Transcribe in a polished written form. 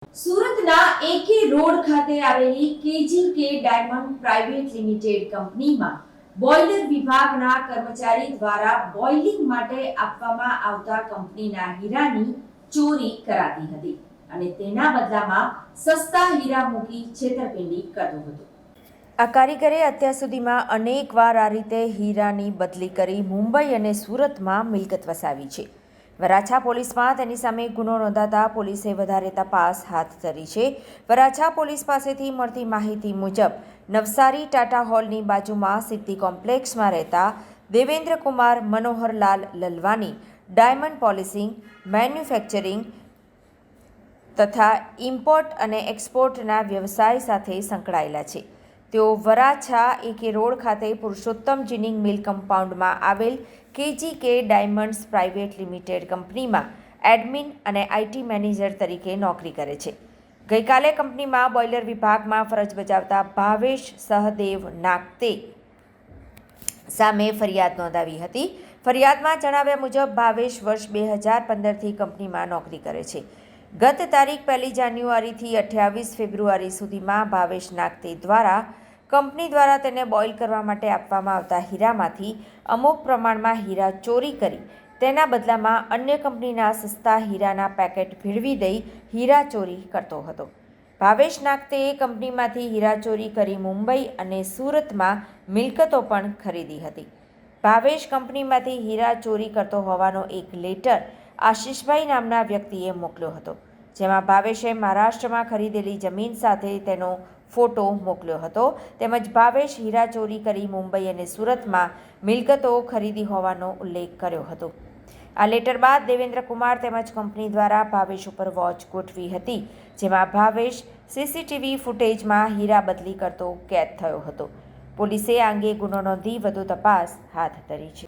સુરતના એકે રોડ ખાતે આવેલી કેજીકે ડાયમંડ પ્રાઇવેટ લિમિટેડ કંપનીમાં બોઇલર વિભાગના કર્મચારી દ્વારા બોઇલિંગ માટે આપવામાં આવતા કંપનીના હીરાની ચોરી કરાતી હતી અને તેના બદલામાં સસ્તા હીરા મૂકી છેતરપિંડી કરતો હતો। આ કારીગરે અત્યાર સુધીમાં અનેકવાર આ રીતે હીરાની બદલી કરી મુંબઈ અને સુરતમાં મિલકત વસાવી છે। વરાછા પોલીસમાં તેની સામે ગુનો નોંધાતા પોલીસે વધારે તપાસ હાથ ધરી છે। વરાછા પોલીસ પાસેથી મળતી માહિતી મુજબ નવસારી ટાટા હોલની બાજુમાં સિદ્ધિ કોમ્પ્લેક્સમાં રહેતા Devendra Kumar Manoharlal Lalwani diamond polishing, manufacturing તથા ઇમ્પોર્ટ અને એક્સપોર્ટના વ્યવસાય સાથે સંકળાયેલા છે। તેઓ વરાછા એકે રોડ ખાતે પુરુષોત્તમ જીનિંગ મિલ કમ્પાઉન્ડમાં આવેલ કેજીકે ડાયમંડ્સ પ્રાઇવેટ લિમિટેડ કંપનીમાં એડમિન અને આઈટી મેનેજર તરીકે નોકરી કરે છે। ગઈકાલે કંપનીમાં બોઇલર વિભાગમાં ફરજ બજાવતા ભાવેશ સહદેવ નાગતે સામે ફરિયાદ નોંધાવી હતી। ફરિયાદમાં જણાવ્યા મુજબ ભાવેશ વર્ષ 2015થી કંપનીમાં નોકરી કરે છે। ગત તારીખ 1 જાન્યુઆરીથી 28 ફેબ્રુઆરી સુધીમાં ભાવેશ નાગતે દ્વારા કંપની દ્વારા તેને બોઇલ કરવા માટે આપવામાં આવતા હીરામાંથી અમુક પ્રમાણમાં હીરા ચોરી કરી તેના બદલામાં અન્ય કંપનીના સસ્તા હીરાના પેકેટ ભેળવી દઈ હીરા ચોરી કરતો હતો। ભાવેશ નાગતેએ કંપનીમાંથી હીરા ચોરી કરી મુંબઈ અને સુરતમાં મિલકતો પણ ખરીદી હતી। ભાવેશ કંપનીમાંથી હીરા ચોરી કરતો હોવાનો એક લેટર આશીષભાઈ નામના વ્યક્તિએ મોકલ્યો હતો, જેમાં ભાવેશે મહારાષ્ટ્રમાં ખરીદેલી જમીન સાથે તેનો ફોટો મોકલ્યો હતો તેમજ ભાવેશ હીરા ચોરી કરી મુંબઈ અને સુરતમાં મિલકતો ખરીદી હોવાનો ઉલ્લેખ કર્યો હતો। આ લેટર બાદ દેવેન્દ્ર કુમાર તેમજ કંપની દ્વારા ભાવેશ ઉપર વોચ ગોઠવી હતી, જેમાં ભાવેશ સીસીટીવી ફૂટેજમાં હીરા બદલી કરતો કેદ થયો હતો। પોલીસે આ અંગે ગુનો નોંધી વધુ તપાસ હાથ ધરી છે।